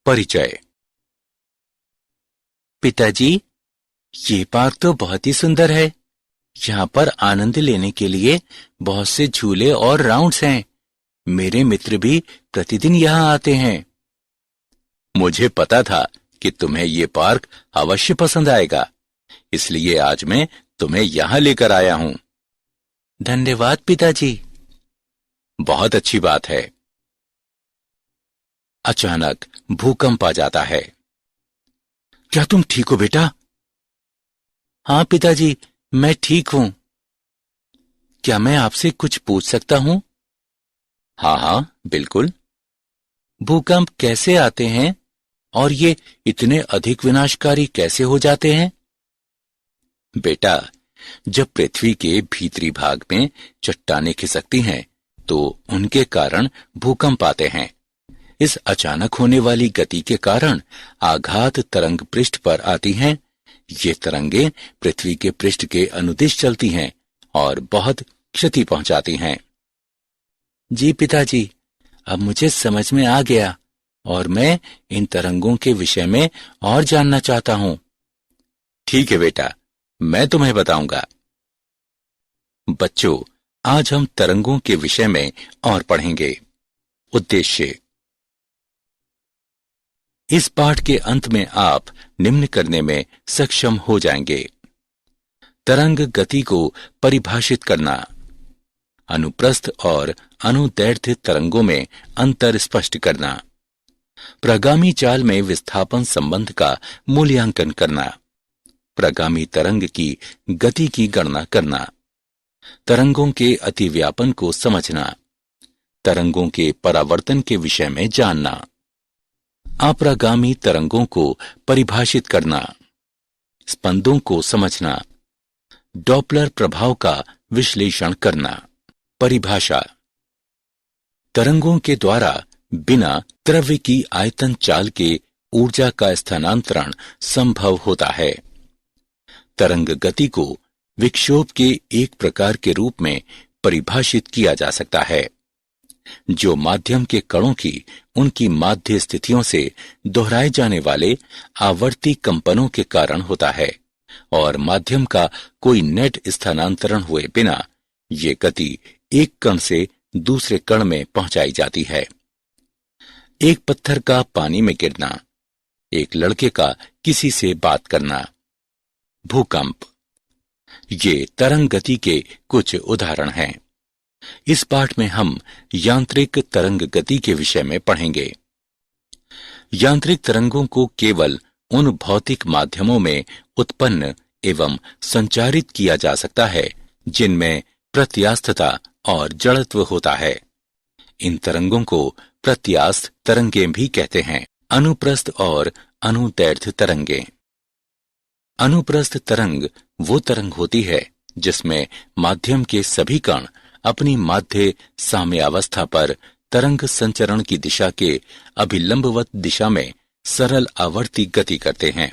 परिचय। पिताजी, ये पार्क तो बहुत ही सुंदर है। यहाँ पर आनंद लेने के लिए बहुत से झूले और राउंड्स हैं। मेरे मित्र भी प्रतिदिन यहाँ आते हैं। मुझे पता था कि तुम्हें ये पार्क अवश्य पसंद आएगा, इसलिए आज मैं तुम्हें यहाँ लेकर आया हूँ। धन्यवाद पिताजी। बहुत अच्छी बात है। अचानक भूकंप आ जाता है। क्या तुम ठीक हो बेटा? हाँ पिताजी, मैं ठीक हूं। क्या मैं आपसे कुछ पूछ सकता हूं? हाँ हाँ, बिल्कुल। भूकंप कैसे आते हैं और ये इतने अधिक विनाशकारी कैसे हो जाते हैं? बेटा, जब पृथ्वी के भीतरी भाग में चट्टानें खिसकती हैं, तो उनके कारण भूकंप आते हैं। इस अचानक होने वाली गति के कारण आघात तरंग पृष्ठ पर आती हैं। ये तरंगें पृथ्वी के पृष्ठ के अनुदिश चलती हैं और बहुत क्षति पहुंचाती हैं। जी पिताजी, अब मुझे समझ में आ गया और मैं इन तरंगों के विषय में और जानना चाहता हूं। ठीक है बेटा, मैं तुम्हें बताऊंगा। बच्चों, आज हम तरंगों के विषय में और पढ़ेंगे। उद्देश्य। इस पाठ के अंत में आप निम्न करने में सक्षम हो जाएंगे। तरंग गति को परिभाषित करना, अनुप्रस्थ और अनुदैर्ध्य तरंगों में अंतर स्पष्ट करना, प्रगामी चाल में विस्थापन संबंध का मूल्यांकन करना, प्रगामी तरंग की गति की गणना करना, तरंगों के अतिव्यापन को समझना, तरंगों के परावर्तन के विषय में जानना, अप्रगामी तरंगों को परिभाषित करना, स्पंदों को समझना, डॉपलर प्रभाव का विश्लेषण करना। परिभाषा। तरंगों के द्वारा बिना द्रव्य की आयतन चाल के ऊर्जा का स्थानांतरण संभव होता है। तरंग गति को विक्षोभ के एक प्रकार के रूप में परिभाषित किया जा सकता है, जो माध्यम के कणों की उनकी माध्य स्थितियों से दोहराए जाने वाले आवर्ती कंपनों के कारण होता है और माध्यम का कोई नेट स्थानांतरण हुए बिना ये गति एक कण से दूसरे कण में पहुंचाई जाती है। एक पत्थर का पानी में गिरना, एक लड़के का किसी से बात करना। भूकंप। ये तरंग गति के कुछ उदाहरण हैं। इस पाठ में हम यांत्रिक तरंग गति के विषय में पढ़ेंगे। यांत्रिक तरंगों को केवल उन भौतिक माध्यमों में उत्पन्न एवं संचारित किया जा सकता है जिनमें प्रत्यास्थता और जड़त्व होता है। इन तरंगों को प्रत्यास्थ तरंगें भी कहते हैं। अनुप्रस्थ और अनुदैर्ध्य तरंगें। अनुप्रस्थ तरंग वो तरंग होती है जिसमें माध्यम के सभी कण अपनी माध्य साम्यावस्था पर तरंग संचरण की दिशा के अभिलंबवत दिशा में सरल आवर्ती गति करते हैं।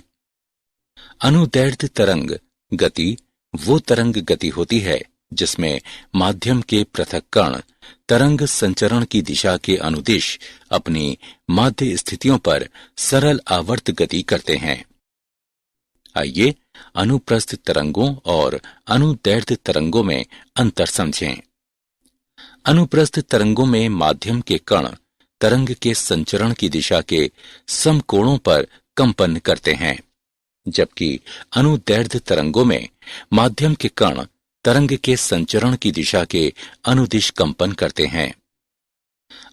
अनुदैर्ध्य तरंग गति वो तरंग गति होती है जिसमें माध्यम के पृथक कण तरंग संचरण की दिशा के अनुदिश अपनी माध्य स्थितियों पर सरल आवर्त गति करते हैं। आइए अनुप्रस्थ तरंगों और अनुदैर्ध्य तरंगों में अंतर समझें। अनुप्रस्थ तरंगों में माध्यम के कण तरंग के संचरण की दिशा के समकोणों पर कंपन करते हैं, जबकि अनुदैर्ध्य तरंगों में माध्यम के कण तरंग के संचरण की दिशा के अनुदिश कंपन करते हैं।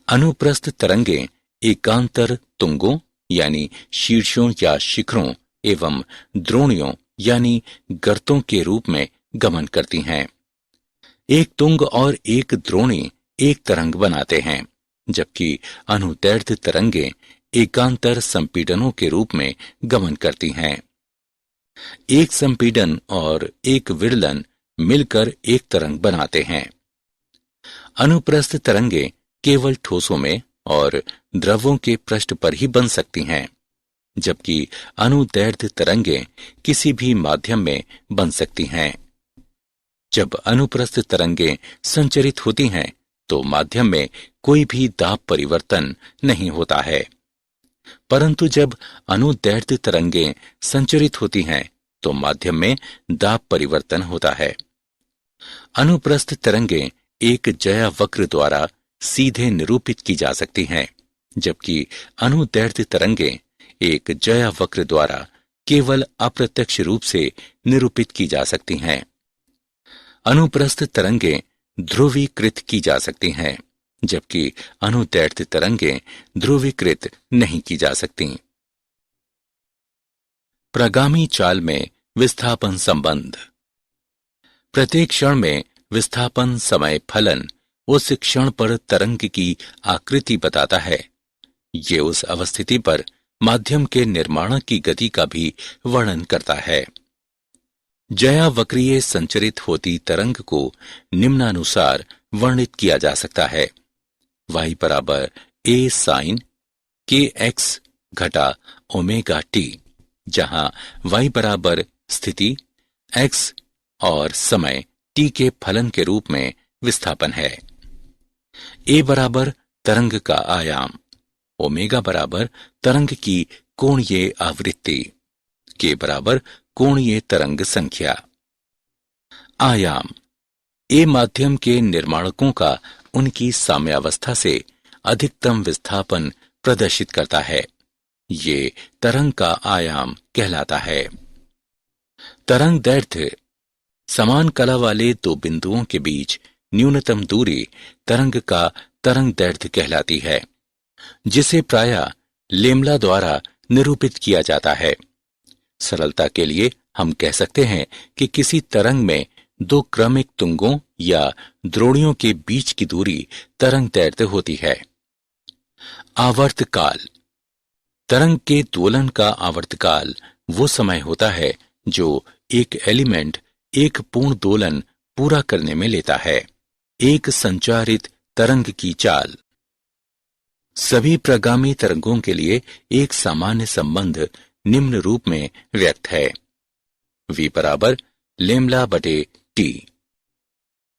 अनुप्रस्थ तरंगें एकांतर तुंगों यानी शीर्षों या शिखरों एवं द्रोणियों यानी गर्तों के रूप में गमन करती हैं। एक तुंग और एक द्रोणी एक तरंग बनाते हैं, जबकि अनुदैर्ध्य तरंगें एकांतर संपीडनों के रूप में गमन करती हैं। एक संपीडन और एक विदलन मिलकर एक तरंग बनाते हैं। अनुप्रस्थ तरंगें केवल ठोसों में और द्रवों के पृष्ठ पर ही बन सकती हैं, जबकि अनुदैर्ध्य तरंगें किसी भी माध्यम में बन सकती हैं। जब अनुप्रस्थ तरंगें संचरित होती हैं तो माध्यम में कोई भी दाब परिवर्तन नहीं होता है। परंतु जब अनुदैर्ध्य तरंगें संचरित होती हैं तो माध्यम में दाब परिवर्तन होता है। अनुप्रस्थ तरंगें एक ज्या वक्र द्वारा सीधे निरूपित की जा सकती हैं, जबकि अनुदैर्ध्य तरंगें एक ज्या वक्र द्वारा केवल अप्रत्यक्ष रूप से निरूपित की जा सकती हैं। अनुप्रस्थ तरंगें ध्रुवीकृत की जा सकती हैं, जबकि अनुदैर्ध्य तरंगें ध्रुवीकृत नहीं की जा सकती। प्रगामी चाल में विस्थापन संबंध। प्रत्येक क्षण में विस्थापन समय फलन उस क्षण पर तरंग की आकृति बताता है। ये उस अवस्थिति पर माध्यम के निर्माण की गति का भी वर्णन करता है। ज्या वक्रीय संचरित होती तरंग को निम्नानुसार वर्णित किया जा सकता है। y बराबर a sin kx घटा ओमेगा t, जहां y बराबर स्थिति x और समय t के फलन के रूप में विस्थापन है। a बराबर तरंग का आयाम, ओमेगा बराबर तरंग की कोणीय आवृत्ति, k बराबर कोणीय तरंग संख्या। आयाम ए माध्यम के निर्माणकों का उनकी साम्यावस्था से अधिकतम विस्थापन प्रदर्शित करता है। ये तरंग का आयाम कहलाता है। तरंग दैर्ध्य समान कला वाले दो बिंदुओं के बीच न्यूनतम दूरी तरंग का तरंग दैर्ध्य कहलाती है, जिसे प्रायः लेम्ला द्वारा निरूपित किया जाता है। सरलता के लिए हम कह सकते हैं कि किसी तरंग में दो क्रमिक तुंगों या द्रोणियों के बीच की दूरी तरंग दैर्ध्य होती है। आवर्तकाल। तरंग के दोलन का आवर्तकाल वो समय होता है जो एक एलिमेंट एक पूर्ण दोलन पूरा करने में लेता है। एक संचारित तरंग की चाल। सभी प्रगामी तरंगों के लिए एक सामान्य संबंध निम्न रूप में व्यक्त है। v बराबर लेम्ला बटे टी।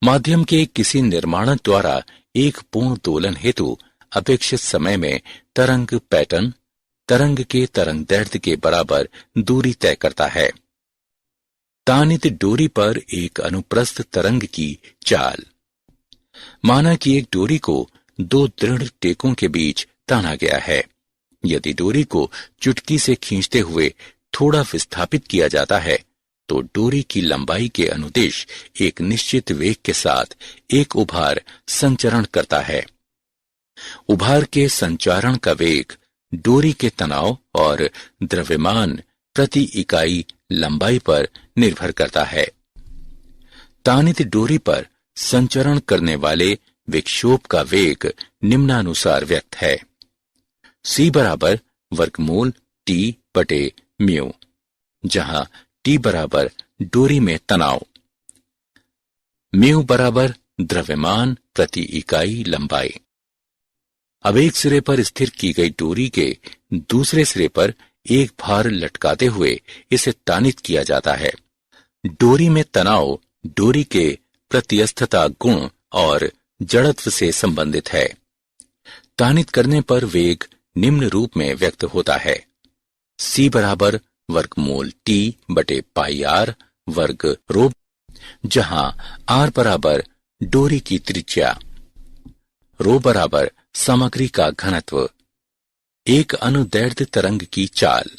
माध्यम के किसी निर्माणक द्वारा एक पूर्ण दोलन हेतु अपेक्षित समय में तरंग पैटर्न तरंग के तरंग दैर्ध्य के बराबर दूरी तय करता है। तानित डोरी पर एक अनुप्रस्थ तरंग की चाल। माना कि एक डोरी को दो दृढ़ टेकों के बीच ताना गया है। यदि डोरी को चुटकी से खींचते हुए थोड़ा विस्थापित किया जाता है तो डोरी की लंबाई के अनुदिश एक निश्चित वेग के साथ एक उभार संचरण करता है। उभार के संचारण का वेग डोरी के तनाव और द्रव्यमान प्रति इकाई लंबाई पर निर्भर करता है। तानित डोरी पर संचरण करने वाले विक्षोभ का वेग निम्नानुसार व्यक्त है। c बराबर वर्गमूल t बटे म्यू, जहां t बराबर डोरी में तनाव, म्यू बराबर द्रव्यमान प्रति इकाई लंबाई। अब एक सिरे पर स्थिर की गई डोरी के दूसरे सिरे पर एक भार लटकाते हुए इसे तानित किया जाता है। डोरी में तनाव डोरी के प्रत्यस्थता गुण और जड़त्व से संबंधित है। तानित करने पर वेग निम्न रूप में व्यक्त होता है। c बराबर वर्गमूल t बटे पाई r वर्ग रो, जहां r बराबर डोरी की त्रिज्या, रो बराबर सामग्री का घनत्व। एक अनुदैर्ध्य तरंग की चाल।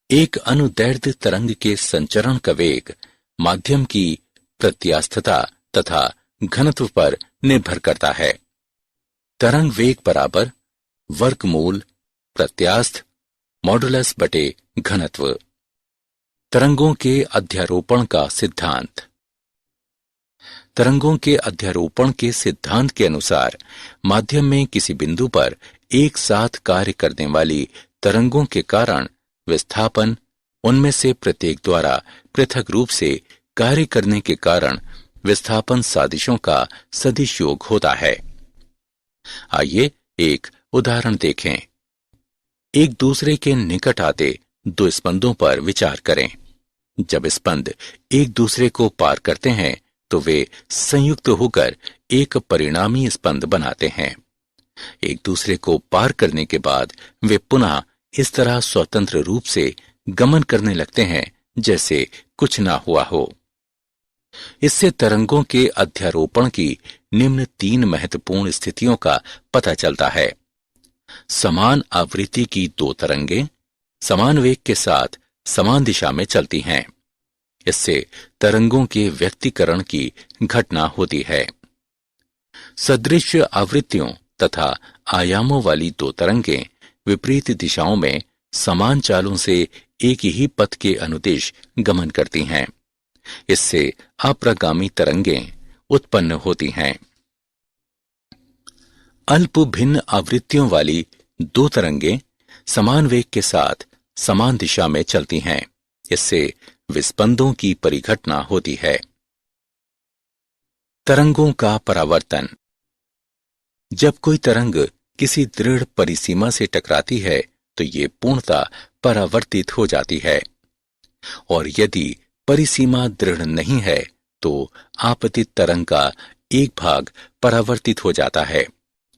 एक अनुदैर्ध्य तरंग के संचरण का वेग माध्यम की प्रत्यास्थता तथा घनत्व पर निर्भर करता है। तरंग वेग बराबर वर्गमूल प्रत्यास्थ मॉडुलस बटे घनत्व। तरंगों के अध्यारोपण का सिद्धांत। तरंगों के अध्यारोपण के सिद्धांत के अनुसार माध्यम में किसी बिंदु पर एक साथ कार्य करने वाली तरंगों के कारण विस्थापन उनमें से प्रत्येक द्वारा पृथक रूप से कार्य करने के कारण विस्थापन सादिशों का सदिश योग होता है। आइए एक उदाहरण देखें। एक दूसरे के निकट आते दो स्पंदों पर विचार करें। जब स्पंद एक दूसरे को पार करते हैं तो वे संयुक्त होकर एक परिणामी स्पंद बनाते हैं। एक दूसरे को पार करने के बाद वे पुनः इस तरह स्वतंत्र रूप से गमन करने लगते हैं जैसे कुछ ना हुआ हो। इससे तरंगों के अध्यारोपण की निम्न 3 महत्वपूर्ण स्थितियों का पता चलता है। समान आवृत्ति की 2 तरंगें समान वेग के साथ समान दिशा में चलती हैं। इससे तरंगों के व्यक्तीकरण की घटना होती है। सदृश आवृत्तियों तथा आयामों वाली 2 तरंगें विपरीत दिशाओं में समान चालों से एक ही पथ के अनुदिश गमन करती हैं। इससे अप्रगामी तरंगें उत्पन्न होती हैं। अल्प भिन्न आवृत्तियों वाली 2 तरंगें समान वेग के साथ समान दिशा में चलती हैं। इससे विस्पंदों की परिघटना होती है। तरंगों का परावर्तन। जब कोई तरंग किसी दृढ़ परिसीमा से टकराती है तो ये पूर्णतः परावर्तित हो जाती है, और यदि परिसीमा दृढ़ नहीं है तो आपतित तरंग का एक भाग परावर्तित हो जाता है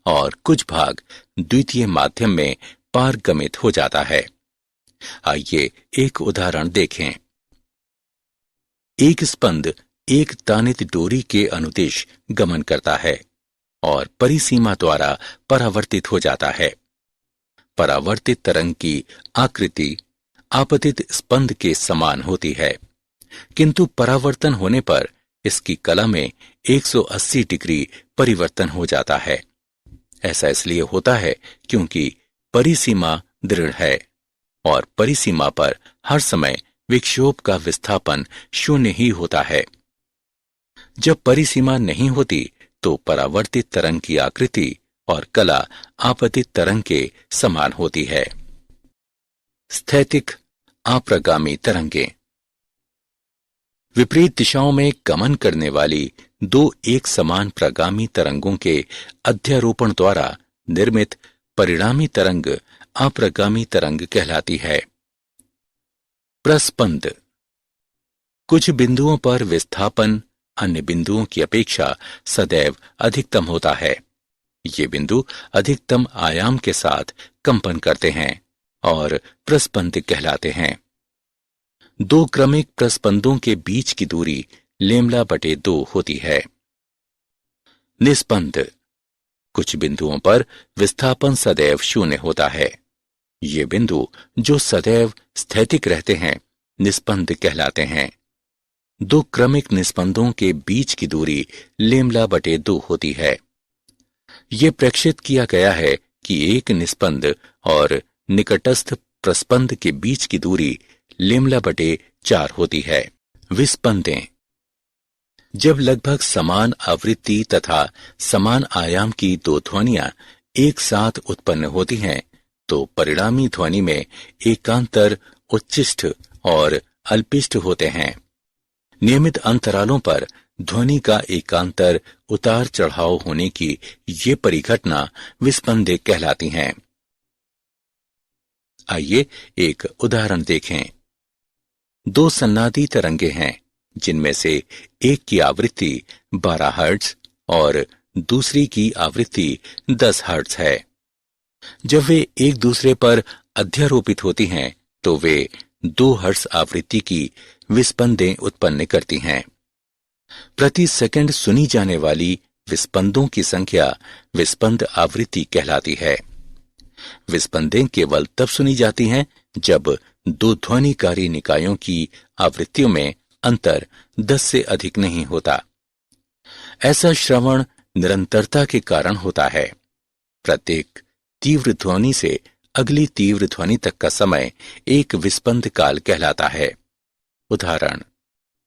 और कुछ भाग द्वितीय माध्यम में पारगमित हो जाता है। आइए एक उदाहरण देखें। एक स्पंद एक तानित डोरी के अनुदिश गमन करता है और परिसीमा द्वारा परावर्तित हो जाता है। परावर्तित तरंग की आकृति आपतित स्पंद के समान होती है, किंतु परावर्तन होने पर इसकी कला में 180 डिग्री परिवर्तन हो जाता है। ऐसा इसलिए होता है क्योंकि परिसीमा दृढ़ है और परिसीमा पर हर समय विक्षोभ का विस्थापन शून्य ही होता है। जब परिसीमा नहीं होती तो परावर्तित तरंग की आकृति और कला आपतित तरंग के समान होती है। स्थैतिक अप्रगामी तरंगें। विपरीत दिशाओं में गमन करने वाली 2 एक समान प्रगामी तरंगों के अध्यारोपण द्वारा निर्मित परिणामी तरंग अप्रगामी तरंग कहलाती है। प्रस्पंद। कुछ बिंदुओं पर विस्थापन अन्य बिंदुओं की अपेक्षा सदैव अधिकतम होता है। ये बिंदु अधिकतम आयाम के साथ कंपन करते हैं और प्रस्पंद कहलाते हैं। 2 क्रमिक प्रस्पंदों के बीच की दूरी λ/2 होती है। निस्पंद। कुछ बिंदुओं पर विस्थापन सदैव शून्य होता है। ये बिंदु जो सदैव स्थैतिक रहते हैं निस्पंद कहलाते हैं। 2 क्रमिक निस्पंदों के बीच की दूरी λ/2 होती है। ये प्रेक्षित किया गया है कि एक निस्पंद और निकटस्थ प्रस्पंद के बीच की दूरी λ/4 होती है। विस्पंदें। जब लगभग समान आवृत्ति तथा समान आयाम की 2 ध्वनियां एक साथ उत्पन्न होती हैं तो परिणामी ध्वनि में एकांतर उच्चिष्ठ और अल्पिष्ठ होते हैं। नियमित अंतरालों पर ध्वनि का एकांतर उतार चढ़ाव होने की ये परिघटना विस्पंदें कहलाती हैं। आइए एक उदाहरण देखें। 2 सन्नादी तरंगे हैं जिनमें से एक की आवृत्ति 12 हर्ट्ज और दूसरी की आवृत्ति 10 हर्ट्ज है। जब वे एक दूसरे पर अध्यारोपित होती हैं तो वे 2 हर्ट्ज आवृत्ति की विस्पंदें उत्पन्न करती हैं। प्रति सेकंड सुनी जाने वाली विस्पंदों की संख्या विस्पंद आवृत्ति कहलाती है। विस्पंदें केवल तब सुनी जाती हैं जब 2 ध्वनिकारी निकायों की आवृत्तियों में अंतर 10 से अधिक नहीं होता। ऐसा श्रवण निरंतरता के कारण होता है। प्रत्येक तीव्र ध्वनि से अगली तीव्र ध्वनि तक का समय एक विस्पंद काल कहलाता है। उदाहरण।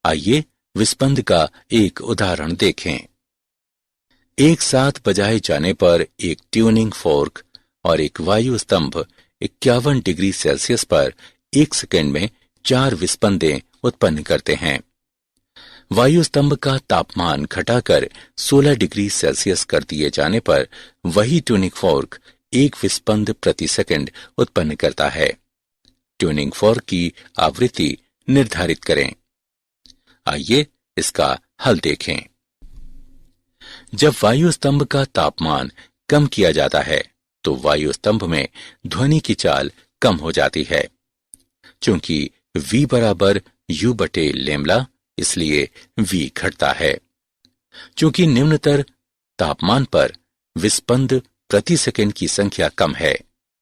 आइए विस्पंद का एक उदाहरण देखें। एक साथ बजाए जाने पर एक ट्यूनिंग फोर्क और एक वायु स्तंभ 51 डिग्री सेल्सियस पर 1 सेकंड में 4 विस्पंदें उत्पन्न करते हैं। वायु स्तंभ का तापमान घटाकर 16 डिग्री सेल्सियस कर दिए जाने पर वही ट्यूनिंग फोर्क 1 विस्पंद प्रति सेकंड उत्पन्न करता है। ट्यूनिंग फोर्क की आवृत्ति निर्धारित करें। आइए इसका हल देखें। जब वायु स्तंभ का तापमान कम किया जाता है तो वायु स्तंभ में ध्वनि की चाल कम हो जाती है। चूंकि V बराबर U बटे लैम्ब्डा, इसलिए V घटता है। चूंकि निम्नतर तापमान पर विस्पंद प्रति सेकंड की संख्या कम है,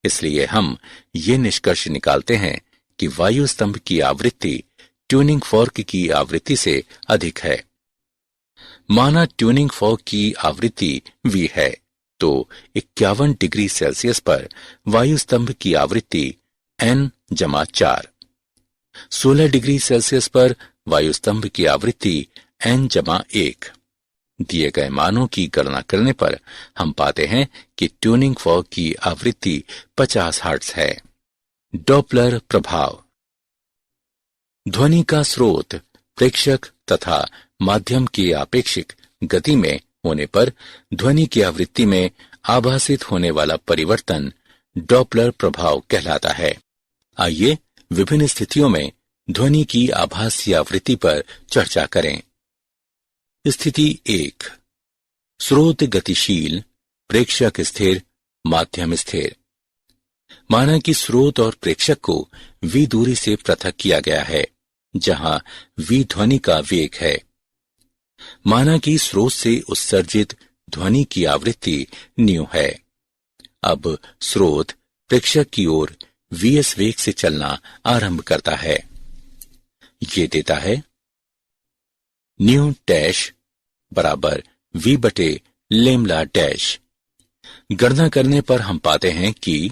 इसलिए हम ये निष्कर्ष निकालते हैं कि वायु स्तंभ की आवृत्ति ट्यूनिंग फॉर्क की आवृत्ति से अधिक है। माना ट्यूनिंग फॉर्क की आवृत्ति V है तो 51 डिग्री सेल्सियस पर वायु स्तंभ की आवृत्ति N-4, 16 डिग्री सेल्सियस पर वायु स्तंभ की आवृत्ति N-1। दिए गए मानों की गणना करने पर हम पाते हैं कि ट्यूनिंग फॉर्क की आवृत्ति 50 हर्ट्ज है। डॉपलर प्रभाव। ध्वनि का स्रोत प्रेक्षक तथा माध्यम की आपेक्षिक गति में होने पर ध्वनि की आवृत्ति में आभासित होने वाला परिवर्तन डॉपलर प्रभाव कहलाता है। आइए विभिन्न स्थितियों में ध्वनि की आभासी आवृत्ति पर चर्चा करें। स्थिति 1। स्रोत गतिशील, प्रेक्षक स्थिर, माध्यम स्थिर। माना कि स्रोत और प्रेक्षक को V दूरी से पृथक किया गया है, जहां V ध्वनि का वेग है। माना कि स्रोत से उत्सर्जित ध्वनि की आवृत्ति न्यू है। अब स्रोत प्रेक्षक की ओर Vs वेग से चलना आरंभ करता है। ये देता है न्यू डैश बराबर V बटे लैम्ब्डा डैश। गणना करने पर हम पाते हैं कि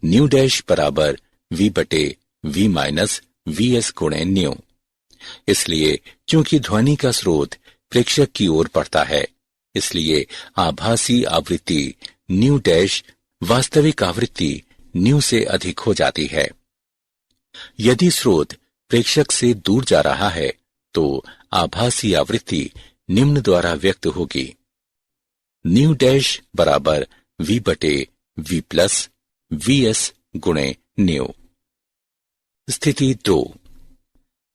न्यू डैश बराबर V बटे V माइनस Vs गुणे न्यू। इसलिए चूंकि ध्वनि का स्रोत प्रेक्षक की ओर बढ़ता है, इसलिए आभासी आवृत्ति न्यू डैश वास्तविक आवृत्ति न्यू से अधिक हो जाती है। यदि स्रोत प्रेक्षक से दूर जा रहा है तो आभासी आवृत्ति निम्न द्वारा व्यक्त होगी। न्यू डैश बराबर V बटे V प्लस Vs गुणे न्यू। स्थिति 2।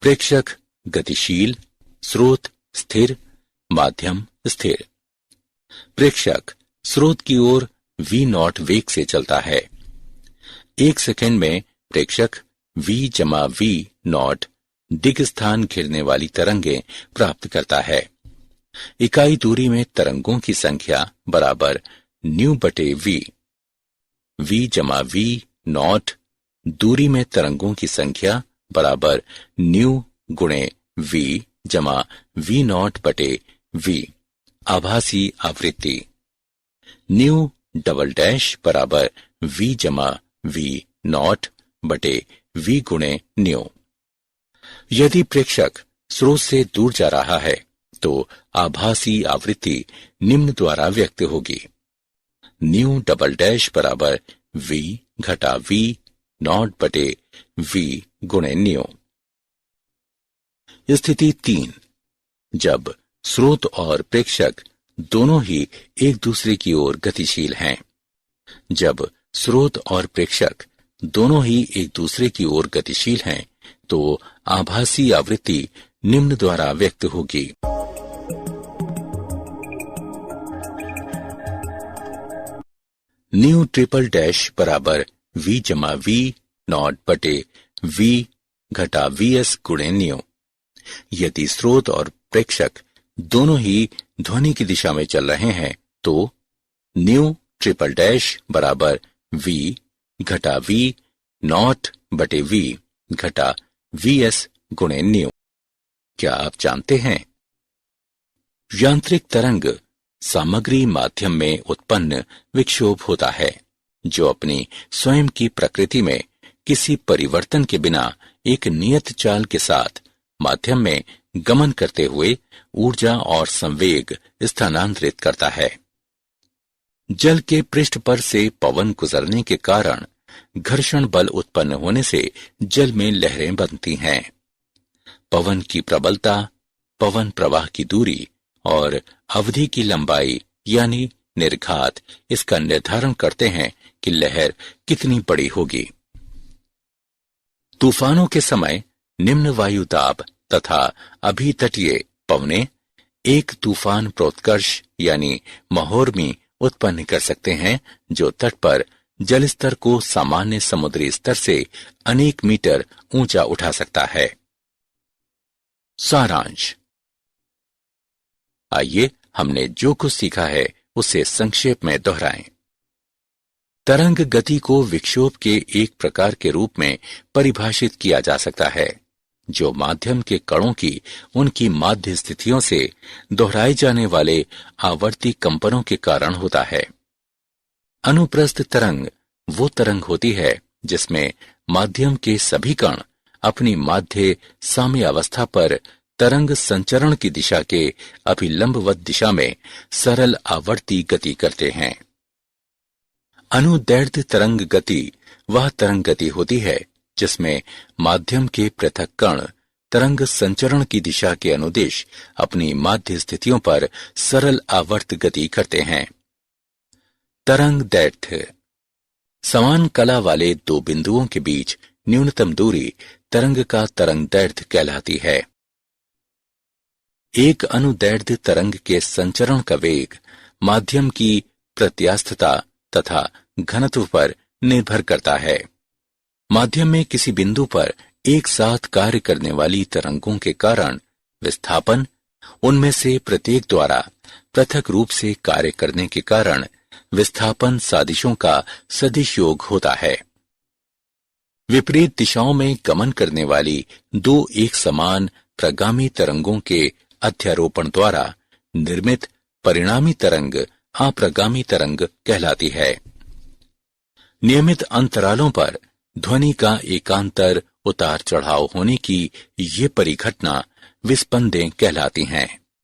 प्रेक्षक गतिशील, स्रोत स्थिर, माध्यम स्थिर। प्रेक्षक स्रोत की ओर V0 वेग से चलता है। 1 सेकंड में प्रेक्षक V-V0 दिग स्थान घेरने वाली तरंगें प्राप्त करता है। इकाई दूरी में तरंगों की संख्या बराबर न्यू बटे V। V-V0 दूरी में तरंगों की संख्या बराबर न्यू गुणे V जमा V0 बटे V। आभासी आवृत्ति न्यू डबल डैश बराबर V जमा V0 बटे V गुणे न्यू। यदि प्रेक्षक स्रोत से दूर जा रहा है तो आभासी आवृत्ति निम्न द्वारा व्यक्त होगी। न्यू डबल डैश बराबर V घटा V0 बटे V गुणे न्यू। स्थिति 3। जब स्रोत और प्रेक्षक दोनों ही एक दूसरे की ओर गतिशील हैं। जब स्रोत और प्रेक्षक दोनों ही एक दूसरे की ओर गतिशील हैं तो आभासी आवृत्ति निम्न द्वारा व्यक्त होगी। न्यू ट्रिपल डैश बराबर V जमा V0 बटे V घटा Vs गुणे न्यू। यदि स्रोत और प्रेक्षक दोनों ही ध्वनि की दिशा में चल रहे हैं तो न्यू ट्रिपल डैश बराबर V घटा V0 बटे V घटा Vs गुणे न्यू। क्या आप जानते हैं? यांत्रिक तरंग सामग्री माध्यम में उत्पन्न विक्षोभ होता है जो अपनी स्वयं की प्रकृति में किसी परिवर्तन के बिना एक नियत चाल के साथ माध्यम में गमन करते हुए ऊर्जा और संवेग स्थानांतरित करता है। जल के पृष्ठ पर से पवन गुजरने के कारण घर्षण बल उत्पन्न होने से जल में लहरें बनती हैं। पवन की प्रबलता, पवन प्रवाह की दूरी और अवधि की लंबाई यानी निर्घात इसका निर्धारण करते हैं कि लहर कितनी बड़ी होगी। तूफानों के समय निम्न वायु दाब तथा अभितटीय पवनें एक तूफान प्रोत्कर्ष यानी महोर्मी उत्पन्न कर सकते हैं जो तट पर जल स्तर को सामान्य समुद्री स्तर से अनेक मीटर ऊंचा उठा सकता है। सारांश। आइए हमने जो कुछ सीखा है उसे संक्षेप में दोहराएं। तरंग गति को विक्षोभ के एक प्रकार के रूप में परिभाषित किया जा सकता है जो माध्यम के कणों की उनकी माध्य स्थितियों से दोहराए जाने वाले आवर्ती कंपनों के कारण होता है। अनुप्रस्थ तरंग वो तरंग होती है जिसमें माध्यम के सभी कण अपनी माध्य साम्यावस्था पर तरंग संचरण की दिशा के अभिलंबवत दिशा में सरल आवर्ती गति करते हैं। अनुदैर्घ्य तरंग गति वह तरंग गति होती है जिसमें माध्यम के पृथक कण तरंग संचरण की दिशा के अनुदिश अपनी माध्य स्थितियों पर सरल आवर्त गति करते हैं। तरंग दैर्घ्य समान कला वाले दो बिंदुओं के बीच न्यूनतम दूरी तरंग का तरंग दैर्घ्य कहलाती है। एक अनुदैर्घ्य तरंग के संचरण का वेग माध्यम की प्रत्यास्थता तथा घनत्व पर निर्भर करता है। माध्यम में किसी बिंदु पर एक साथ कार्य करने वाली तरंगों के कारण विस्थापन उनमें से प्रत्येक द्वारा पृथक रूप से कार्य करने के कारण विस्थापन सादिशों का सदिश योग होता है। विपरीत दिशाओं में गमन करने वाली दो एक समान प्रगामी तरंगों के अध्यारोपण द्वारा निर्मित परिणामी तरंग अप्रगामी तरंग कहलाती है। नियमित अंतरालों पर ध्वनि का एकांतर उतार चढ़ाव होने की ये परिघटना विस्पंदें कहलाती हैं।